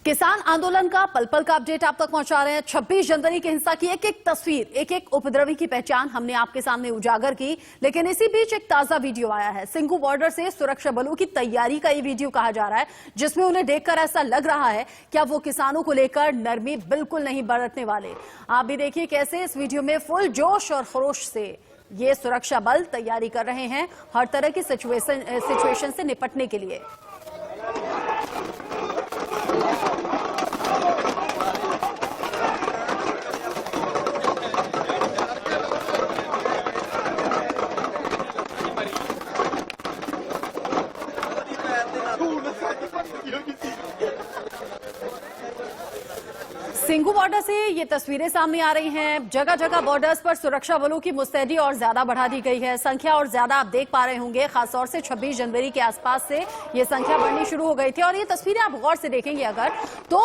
किसान आंदोलन का पल पल का अपडेट आप तक पहुंचा रहे हैं। 26 जनवरी की हिंसा की एक एक तस्वीर, एक एक उपद्रवी की पहचान हमने आपके सामने उजागर की। लेकिन इसी बीच एक ताजा वीडियो आया है। सिंघू बॉर्डर से सुरक्षा बलों की तैयारी का ये वीडियो कहा जा रहा है, जिसमें उन्हें देखकर ऐसा लग रहा है कि अब वो किसानों को लेकर नरमी बिल्कुल नहीं बरतने वाले। आप भी देखिए कैसे इस वीडियो में फुल जोश और खरोश से ये सुरक्षा बल तैयारी कर रहे हैं हर तरह की सिचुएशन से निपटने के लिए। सिंघू बॉर्डर से ये तस्वीरें सामने आ रही हैं। जगह जगह बॉर्डर्स पर सुरक्षा बलों की मुस्तैदी और ज्यादा बढ़ा दी गई है। संख्या और ज्यादा आप देख पा रहे होंगे, खासतौर से 26 जनवरी के आसपास से ये संख्या बढ़नी शुरू हो गई थी। और ये तस्वीरें आप गौर से देखेंगे अगर तो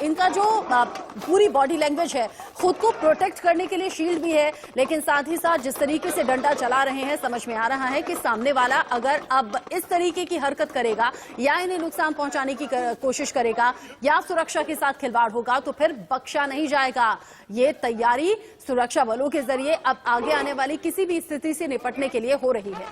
इनका जो पूरी बॉडी लैंग्वेज है, खुद को प्रोटेक्ट करने के लिए शील्ड भी है, लेकिन साथ ही साथ जिस तरीके से डंडा चला रहे हैं, समझ में आ रहा है कि सामने वाला अगर अब इस तरीके की हरकत करेगा या इन्हें नुकसान पहुंचाने की कोशिश करेगा या सुरक्षा के साथ खिलवाड़ होगा तो फिर बख्शा नहीं जाएगा। ये तैयारी सुरक्षा बलों के जरिए अब आगे आने वाली किसी भी स्थिति से निपटने के लिए हो रही है।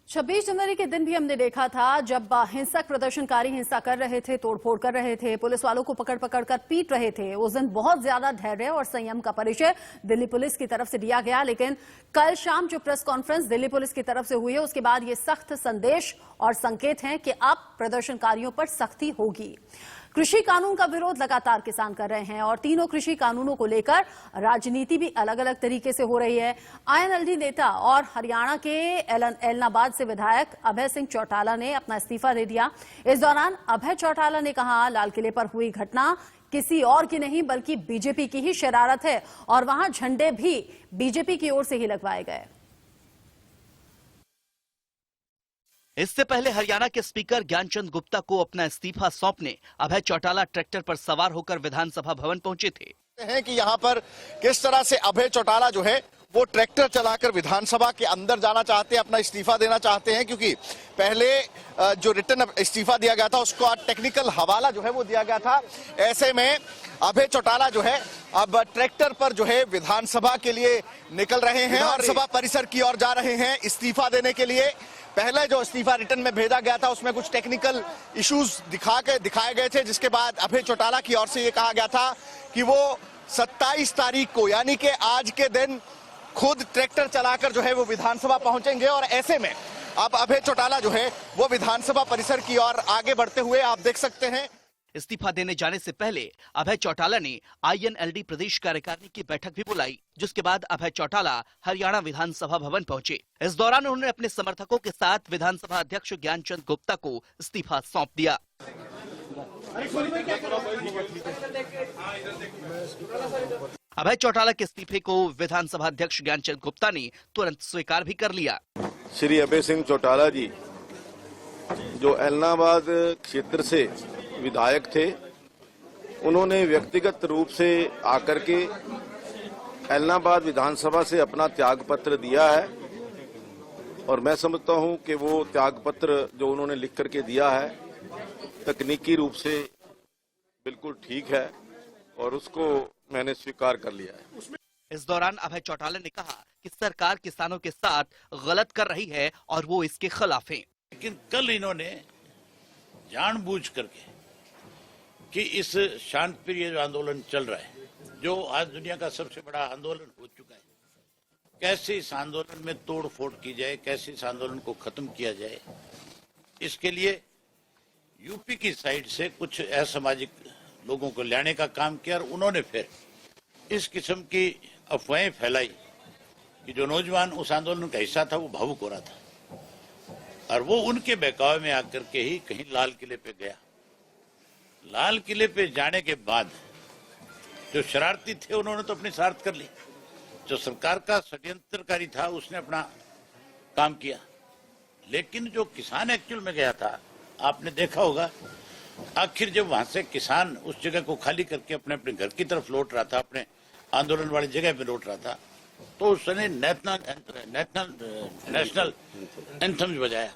26 जनवरी के दिन भी हमने देखा था जब हिंसक प्रदर्शनकारी हिंसा कर रहे थे, तोड़फोड़ कर रहे थे, पुलिस वालों को पकड़ पकड़ कर पीट रहे थे। उस दिन बहुत ज्यादा धैर्य और संयम का परिचय दिल्ली पुलिस की तरफ से दिया गया। लेकिन कल शाम जो प्रेस कॉन्फ्रेंस दिल्ली पुलिस की तरफ से हुई है, उसके बाद ये सख्त संदेश और संकेत हैं कि अब प्रदर्शनकारियों पर सख्ती होगी। कृषि कानून का विरोध लगातार किसान कर रहे हैं और तीनों कृषि कानूनों को लेकर राजनीति भी अलग अलग तरीके से हो रही है। आईएनएलडी नेता और हरियाणा के एलनाबाद से विधायक अभय सिंह चौटाला ने अपना इस्तीफा दे दिया। इस दौरान अभय चौटाला ने कहा, लाल किले पर हुई घटना किसी और की नहीं बल्कि बीजेपी की ही शरारत है और वहां झंडे भी बीजेपी की ओर से ही लगवाए गए। इससे पहले हरियाणा के स्पीकर ज्ञानचंद गुप्ता को अपना इस्तीफा सौंपने अभय चौटाला ट्रैक्टर पर सवार होकर विधानसभा भवन पहुंचे थे। हैं कि यहाँ पर किस तरह से अभय चौटाला जो है वो ट्रैक्टर चलाकर विधानसभा के अंदर जाना चाहते हैं, अपना इस्तीफा देना चाहते हैं, क्योंकि पहले जो रिटर्न इस्तीफा दिया गया था उसको आज टेक्निकल हवाला जो है वो दिया गया था। ऐसे में अभय चौटाला जो है अब ट्रैक्टर पर जो है विधानसभा के लिए निकल रहे हैं और सभा परिसर की ओर जा रहे हैं इस्तीफा देने के लिए। पहले जो इस्तीफा रिटर्न में भेजा गया था उसमें कुछ टेक्निकल इश्यूज दिखाए गए थे, जिसके बाद अभय चौटाला की ओर से ये कहा गया था कि वो 27 तारीख को यानी कि आज के दिन खुद ट्रैक्टर चलाकर जो है वो विधानसभा पहुंचेंगे। और ऐसे में अब अभय चौटाला जो है वो विधानसभा परिसर की ओर आगे बढ़ते हुए आप देख सकते हैं। इस्तीफा देने जाने से पहले अभय चौटाला ने आईएनएलडी प्रदेश कार्यकारिणी की बैठक भी बुलाई, जिसके बाद अभय चौटाला हरियाणा विधानसभा भवन पहुंचे। इस दौरान उन्होंने अपने समर्थकों के साथ विधानसभा अध्यक्ष ज्ञानचंद गुप्ता को इस्तीफा सौंप दिया। अभय चौटाला के इस्तीफे को विधानसभा अध्यक्ष ज्ञानचंद गुप्ता ने तुरंत स्वीकार भी कर लिया। श्री अभय सिंह चौटाला जी जो एलनाबाद क्षेत्र से विधायक थे, उन्होंने व्यक्तिगत रूप से आकर के एलनाबाद विधानसभा से अपना त्याग पत्र दिया है और मैं समझता हूं कि वो त्याग पत्र जो उन्होंने लिख करके दिया है तकनीकी रूप से बिल्कुल ठीक है और उसको मैंने स्वीकार कर लिया है। इस दौरान अभय चौटाला ने कहा कि सरकार किसानों के साथ गलत कर रही है और वो इसके खिलाफ हैं। लेकिन कल इन्होंने जानबूझ करके कि इस शांतिप्रिय जो आंदोलन चल रहा है, जो आज दुनिया का सबसे बड़ा आंदोलन हो चुका है, कैसे इस आंदोलन में तोड़ फोड़ की जाए, कैसे इस आंदोलन को खत्म किया जाए, इसके लिए यूपी की साइड से कुछ असामाजिक लोगों को लाने का काम किया और उन्होंने फिर इस किस्म की अफवाहें फैलाई कि जो नौजवान उस आंदोलन का हिस्सा था वो भावुक हो रहा था और वो उनके बहकावे में आकर के ही कहीं लाल किले पे गया। लाल किले पे जाने के बाद जो शरारती थे उन्होंने तो अपनी शरारत कर ली, जो सरकार का षड्यंत्रकारी था उसने अपना काम किया। लेकिन जो किसान एक्चुअल में गया था, आपने देखा होगा, आखिर जब वहां से किसान उस जगह को खाली करके अपने अपने घर की तरफ लौट रहा था, अपने आंदोलन वाली जगह पे लौट रहा था, तो उसने नेशनल एंथम्स बजाया।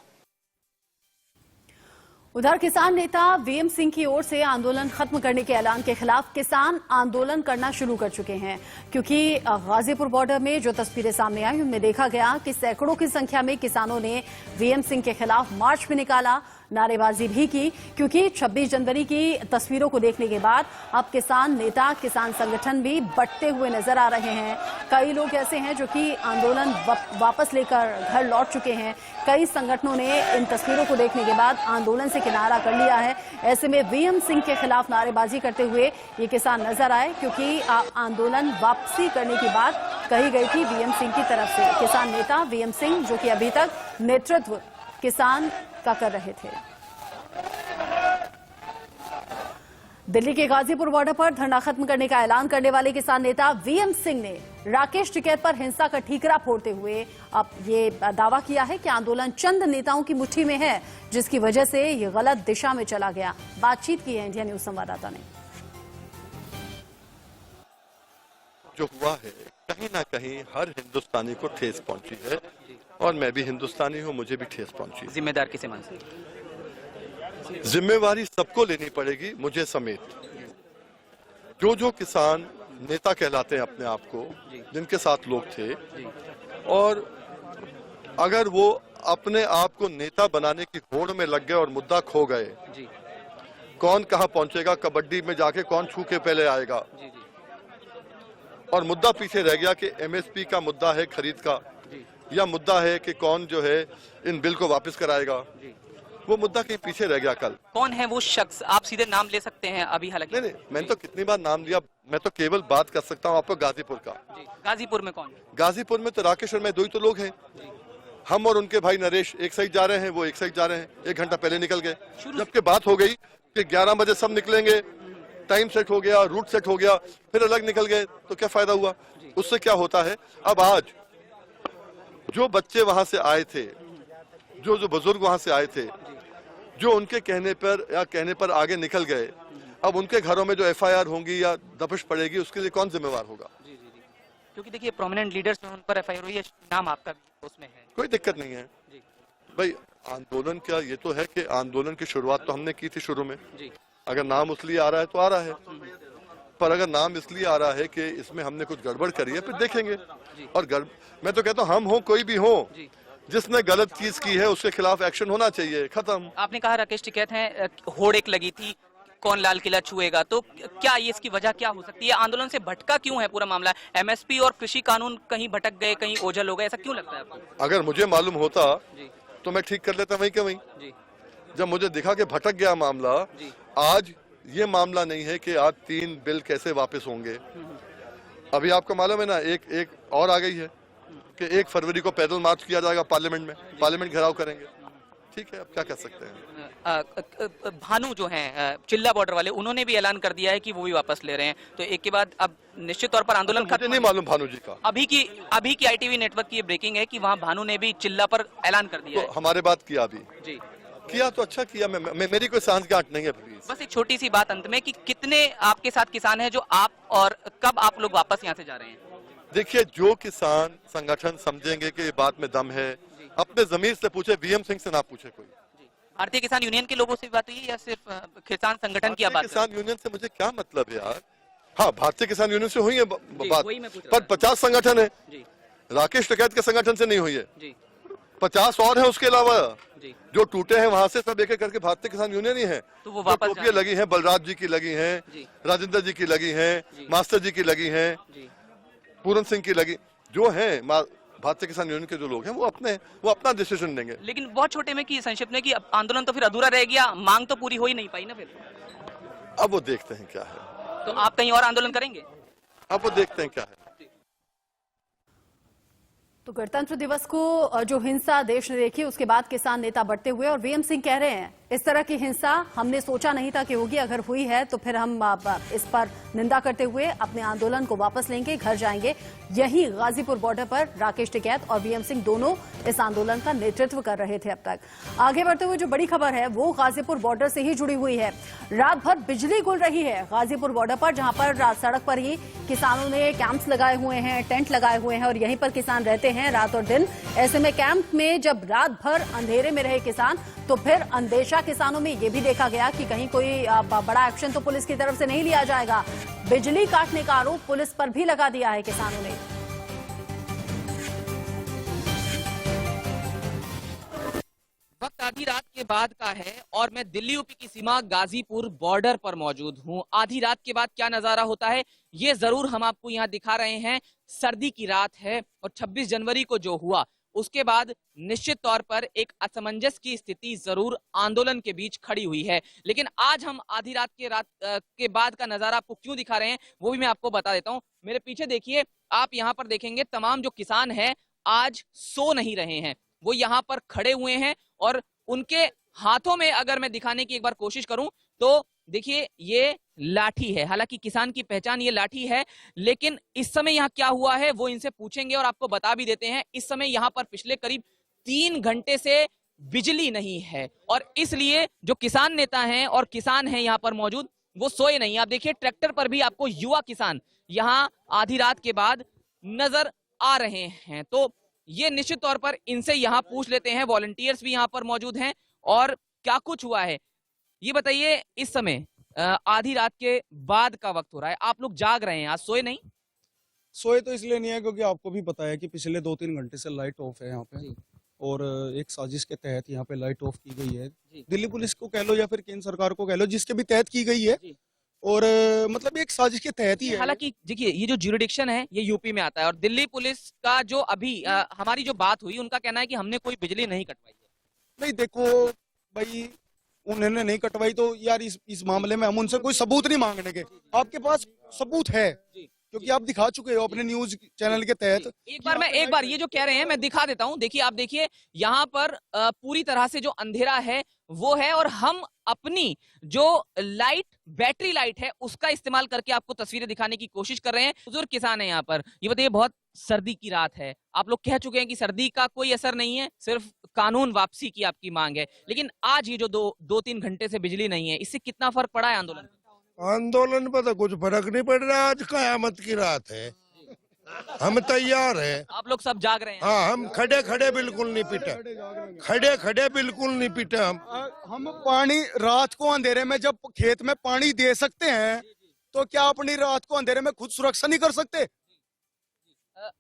उधर किसान नेता वीएम सिंह की ओर से आंदोलन खत्म करने के ऐलान के खिलाफ किसान आंदोलन करना शुरू कर चुके हैं, क्योंकि गाजीपुर बॉर्डर में जो तस्वीरें सामने आई उनमें देखा गया कि सैकड़ों की संख्या में किसानों ने वीएम सिंह के खिलाफ मार्च भी निकाला, नारेबाजी भी की, क्योंकि 26 जनवरी की तस्वीरों को देखने के बाद अब किसान नेता, किसान संगठन भी बंटते हुए नजर आ रहे हैं। कई लोग ऐसे हैं जो कि आंदोलन वापस लेकर घर लौट चुके हैं। कई संगठनों ने इन तस्वीरों को देखने के बाद आंदोलन से किनारा कर लिया है। ऐसे में वीएम सिंह के खिलाफ नारेबाजी करते हुए ये किसान नजर आए, क्योंकि आंदोलन वापसी करने की बात कही गई थी वीएम सिंह की तरफ से। किसान नेता वीएम सिंह, जो कि अभी तक नेतृत्व किसान का कर रहे थे। दिल्ली के गाजीपुर बॉर्डर पर धरना खत्म करने का ऐलान करने वाले किसान नेता वीएम सिंह ने राकेश टिकैत पर हिंसा का ठीकरा फोड़ते हुए अब ये दावा किया है कि आंदोलन चंद नेताओं की मुट्ठी में है, जिसकी वजह से ये गलत दिशा में चला गया। बातचीत की है इंडिया न्यूज संवाददाता ने। जो हुआ है कहीं ना कहीं हर हिंदुस्तानी को ठेस पहुंची है, और मैं भी हिंदुस्तानी हूं, मुझे भी ठेस पहुंची। जिम्मेदार किसे मान सकते? जिम्मेवारी सबको लेनी पड़ेगी, मुझे समेत। जो किसान नेता कहलाते हैं अपने आप को, जिनके साथ लोग थे, और अगर वो अपने आप को नेता बनाने की होड़ में लग गए और मुद्दा खो गए, कौन कहां पहुंचेगा, कबड्डी में जाके कौन छू के पहले आएगा, और मुद्दा पीछे रह गया कि एमएसपी का मुद्दा है खरीद का, या मुद्दा है कि कौन जो है इन बिल को वापस कराएगा, वो मुद्दा कहीं पीछे रह गया। कल कौन है वो शख्स, आप सीधे नाम ले सकते हैं अभी? हालांकि नहीं, मैंने तो कितनी बार नाम लिया, मैं तो केवल बात कर सकता हूँ आपको गाजीपुर का। गाजीपुर में कौन? गाजीपुर में तो राकेश और मैं, दो ही तो लोग हैं। हम और उनके भाई नरेश एक साइड जा रहे हैं, वो एक साइड जा रहे हैं। 1 घंटा पहले निकल गए, जबकि बात हो गई कि 11 बजे सब निकलेंगे, टाइम सेट हो गया, रूट सेट हो गया, फिर अलग निकल गए, तो क्या फायदा हुआ? उससे क्या होता है? अब आज जो बच्चे वहां से आए थे, जो बुजुर्ग वहां से आए थे, जो उनके कहने पर आगे निकल गए, अब उनके घरों में जो एफआईआर होंगी या दबिश पड़ेगी, उसके लिए कौन जिम्मेवार होगा? क्योंकि देखिए प्रोमिनेंट लीडर्स उन पर एफआईआर हुई है, नाम आपका भी उसमें है। कोई दिक्कत नहीं है भाई। आंदोलन क्या, ये तो है कि आंदोलन की शुरुआत तो हमने की थी शुरू में। अगर नाम उसलिए आ रहा है तो आ रहा है, पर अगर नाम इसलिए आ रहा है कि इसमें हमने कुछ गड़बड़ करी है, फिर देखेंगे। और मैं तो कहता हूँ, हम हो कोई भी हो, जिसने गलत चीज की है उसके खिलाफ एक्शन होना चाहिए, खत्म। आपने कहा राकेश टिकैत है, होड़ एक लगी थी, कौन लाल किला छुएगा, तो क्या ये इसकी वजह क्या हो सकती है? आंदोलन से भटका क्यों है पूरा मामला? एमएसपी और कृषि कानून कहीं भटक गए, कहीं ओझल हो गए, ऐसा क्यों लगता है आपको? अगर मुझे मालूम होता तो मैं ठीक कर लेता वहीं के वहीं। जब मुझे दिखा कि भटक गया मामला, आज ये मामला नहीं है कि आज 3 बिल कैसे वापस होंगे। अभी आपको मालूम है ना, एक और आ गई है कि 1 फरवरी को पैदल मार्च किया जाएगा पार्लियामेंट में, पार्लियामेंट घेराव करेंगे। ठीक है, अब क्या कर सकते हैं। भानु जो हैं चिल्ला बॉर्डर वाले, उन्होंने भी ऐलान कर दिया है कि वो भी वापस ले रहे हैं, तो एक के बाद अब निश्चित तौर पर आंदोलन मुझे नहीं मालूम भानु जी का। अभी की आईटीवी नेटवर्क की ब्रेकिंग है कि वहाँ भानु ने भी चिल्ला पर ऐलान कर दिया तो हमारे बात किया अभी जी, किया तो अच्छा किया। मेरी कोई सांठगांठ नहीं है। प्लीज बस एक छोटी सी बात अंत में कि कितने आपके साथ किसान हैं जो आप, और कब आप लोग वापस यहाँ से जा रहे हैं? देखिए, जो किसान संगठन समझेंगे कि ये बात में दम है, अपने जमीर से पूछे, वीएम सिंह से ना पूछे कोई। भारतीय किसान यूनियन के लोगों से भी बात हुई है या सिर्फ किसान संगठन की बात? किसान यूनियन से मुझे क्या मतलब है यार? हाँ, भारतीय किसान यूनियन से हुई है बात, पर 50 संगठन है, राकेश टिकैत के संगठन से नहीं हुई है। 50 और है उसके अलावा जो टूटे हैं, वहां से सब एक एक करके भारतीय किसान यूनियन ही है। तो वो वापस टोपियां लगी हैं, बलराज जी की लगी हैं, राजेंद्र जी की लगी हैं, मास्टर जी की लगी हैं, पूरन सिंह की लगी, जो है भारतीय किसान यूनियन के जो लोग हैं, वो अपना डिसीजन लेंगे। लेकिन बहुत छोटे में कि संक्षिप्त में कि आंदोलन तो फिर अधूरा रह गया, मांग तो पूरी हो ही नहीं पाई ना फिर। अब वो देखते हैं क्या है। तो आप कहीं और आंदोलन करेंगे? अब वो देखते हैं क्या है। तो गणतंत्र दिवस को जो हिंसा देश ने देखी, उसके बाद किसान नेता बढ़ते हुए, और वीएम सिंह कह रहे हैं इस तरह की हिंसा हमने सोचा नहीं था कि होगी। अगर हुई है तो फिर हम इस पर निंदा करते हुए अपने आंदोलन को वापस लेंगे, घर जाएंगे। यही गाजीपुर बॉर्डर पर राकेश टिकैत और वीएम सिंह दोनों इस आंदोलन का नेतृत्व कर रहे थे अब तक। आगे बढ़ते हुए जो बड़ी खबर है वो गाजीपुर बॉर्डर से ही जुड़ी हुई है। रात भर बिजली गुल रही है गाजीपुर बॉर्डर पर, जहां पर सड़क पर ही किसानों ने कैंप्स लगाए हुए हैं, टेंट लगाए हुए हैं और यहीं पर किसान रहते हैं रात और दिन। ऐसे में कैंप में जब रात भर अंधेरे में रहे किसान तो फिर अंदेशा किसानों में यह भी देखा गया कि कहीं कोई बड़ा एक्शन तो पुलिस की तरफ से नहीं लिया जाएगा। बिजली काटने का आरोप पुलिस पर भी लगा दिया है किसानों ने। वक्त आधी रात के बाद का है और मैं दिल्ली यूपी की सीमा गाजीपुर बॉर्डर पर मौजूद हूं। आधी रात के बाद क्या नजारा होता है ये जरूर हम आपको यहां दिखा रहे हैं। सर्दी की रात है और 26 जनवरी को जो हुआ उसके बाद निश्चित तौर पर एक असमंजस की स्थिति जरूर आंदोलन के बीच खड़ी हुई है। लेकिन आज हम आधी रात के बाद का नजारा आपको क्यों दिखा रहे हैं वो भी मैं आपको बता देता हूं। मेरे पीछे देखिए, आप यहाँ पर देखेंगे तमाम जो किसान हैं आज सो नहीं रहे हैं, वो यहाँ पर खड़े हुए हैं और उनके हाथों में अगर मैं दिखाने की एक बार कोशिश करूं तो देखिए ये लाठी है। हालांकि किसान की पहचान ये लाठी है, लेकिन इस समय यहाँ क्या हुआ है वो इनसे पूछेंगे और आपको बता भी देते हैं। इस समय यहाँ पर पिछले करीब 3 घंटे से बिजली नहीं है और इसलिए जो किसान नेता हैं और किसान हैं यहाँ पर मौजूद वो सोए नहीं। आप देखिए ट्रैक्टर पर भी आपको युवा किसान यहाँ आधी रात के बाद नजर आ रहे हैं। तो ये निश्चित तौर पर इनसे यहाँ पूछ लेते हैं। वॉलंटियर्स भी यहाँ पर मौजूद हैं और क्या कुछ हुआ है ये बताइए। इस समय आधी रात के बाद का वक्त हो रहा है, आप लोग जाग रहे हैं, आज सोए नहीं? सोए तो इसलिए नहीं है क्योंकि आपको भी पता है कि पिछले 2-3 घंटे से लाइट ऑफ है यहाँ पे और एक साजिश के तहत यहाँ पे लाइट ऑफ की गई है। दिल्ली पुलिस को कह लो या फिर केंद्र सरकार को कह लो, जिसके भी तहत की गई है और मतलब एक साजिश के तहत ही है। हालांकि देखिए ये जो ज्यूरिडिक्शन है ये यूपी में आता है और दिल्ली पुलिस का जो अभी हमारी जो बात हुई उनका कहना है कि हमने कोई बिजली नहीं कटवाई है। नहीं देखो भाई, उन्होंने नहीं कटवाई तो यार इस मामले में हम उनसे कोई सबूत नहीं मांगने के। आपके पास सबूत है क्योंकि आप दिखा चुके हो अपने न्यूज चैनल के तहत। एक बार ये जो कह रहे हैं मैं दिखा देता हूं। देखिए आप देखिए यहाँ पर पूरी तरह से जो अंधेरा है वो है और हम अपनी जो लाइट बैटरी लाइट है उसका इस्तेमाल करके आपको तस्वीरें दिखाने की कोशिश कर रहे हैं। बुजुर्ग किसान है यहाँ पर। ये बताइए, बहुत सर्दी की रात है, आप लोग कह चुके हैं कि सर्दी का कोई असर नहीं है, सिर्फ कानून वापसी की आपकी मांग है, लेकिन आज ये जो 2-3 घंटे से बिजली नहीं है इससे कितना फर्क पड़ा है आंदोलन? आंदोलन पर तो कुछ फर्क नहीं पड़ रहा। आज कयामत की रात है, हम तैयार हैं। आप लोग सब जाग रहे हैं? हाँ, हम खड़े खड़े बिल्कुल नहीं पिटे, खड़े खड़े बिल्कुल नहीं पिटे। हम पानी रात को अंधेरे में जब खेत में पानी दे सकते हैं तो क्या अपनी रात को अंधेरे में खुद सुरक्षा नहीं कर सकते?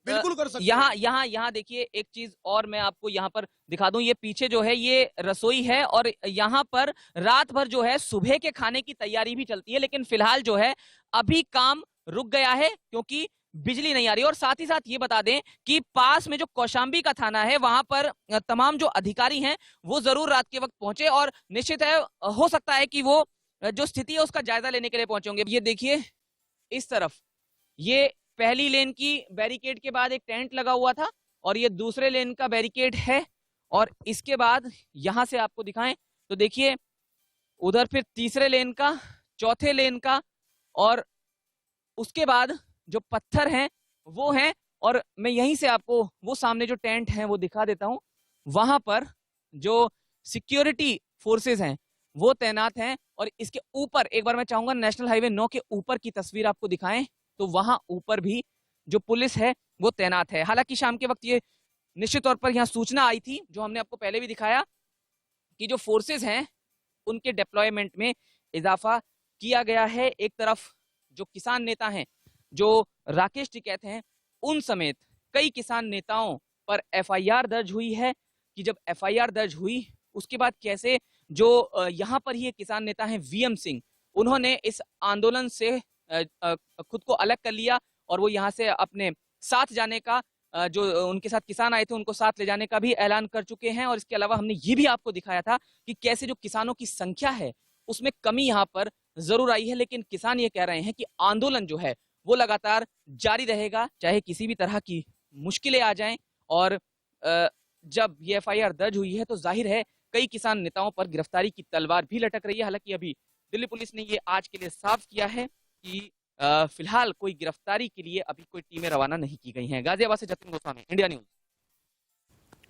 बिल्कुल कर सकते। यहाँ देखिए एक चीज और मैं आपको यहाँ पर दिखा दूं। ये पीछे जो है ये रसोई है और यहाँ पर रात भर जो है सुबह के खाने की तैयारी भी चलती है, लेकिन फिलहाल जो है अभी काम रुक गया है क्योंकि बिजली नहीं आ रही। और साथ ही साथ ये बता दें कि पास में जो कौशाम्बी का थाना है वहां पर तमाम जो अधिकारी हैं वो जरूर रात के वक्त पहुंचे और निश्चित है हो सकता है कि वो जो स्थिति है उसका जायजा लेने के लिए पहुंचे होंगे। ये देखिए इस तरफ ये पहली लेन की बैरिकेड के बाद एक टेंट लगा हुआ था और ये दूसरे लेन का बैरिकेड है और इसके बाद यहां से आपको दिखाएं तो देखिए उधर फिर तीसरे लेन का, चौथे लेन का और उसके बाद जो पत्थर हैं वो हैं। और मैं यहीं से आपको वो सामने जो टेंट है वो दिखा देता हूं। वहां पर जो सिक्योरिटी फोर्सेस हैं वो तैनात हैं और इसके ऊपर एक बार मैं चाहूंगा नेशनल हाईवे 9 के ऊपर की तस्वीर आपको दिखाएं तो वहां ऊपर भी जो पुलिस है वो तैनात है। हालांकि शाम के वक्त ये निश्चित तौर पर यहाँ सूचना आई थी जो हमने आपको पहले भी दिखाया कि जो फोर्सेस हैं उनके डिप्लॉयमेंट में इजाफा किया गया है। एक तरफ जो किसान नेता हैं, जो राकेश टिकैत हैं, उन समेत कई किसान नेताओं पर एफआईआर दर्ज हुई है कि जब एफआईआर दर्ज हुई उसके बाद कैसे जो यहाँ पर ही एक किसान नेता हैं वीएम सिंह, उन्होंने इस आंदोलन से खुद को अलग कर लिया और वो यहाँ से अपने साथ जाने का, जो उनके साथ किसान आए थे उनको साथ ले जाने का भी ऐलान कर चुके हैं। और इसके अलावा हमने ये भी आपको दिखाया था कि कैसे जो किसानों की संख्या है उसमें कमी यहाँ पर जरूर आई है, लेकिन किसान ये कह रहे हैं कि आंदोलन जो है वो लगातार जारी रहेगा चाहे किसी भी तरह की मुश्किलें आ जाएं। और जब ये एफआईआर दर्ज हुई है तो जाहिर है कई किसान नेताओं पर गिरफ्तारी की तलवार भी लटक रही है। हालांकि अभी दिल्ली पुलिस ने ये आज के लिए साफ किया है कि फिलहाल कोई गिरफ्तारी के लिए अभी कोई टीमें रवाना नहीं की गई हैं। गाजियाबाद से जतिन गोस्वामी, इंडिया न्यूज।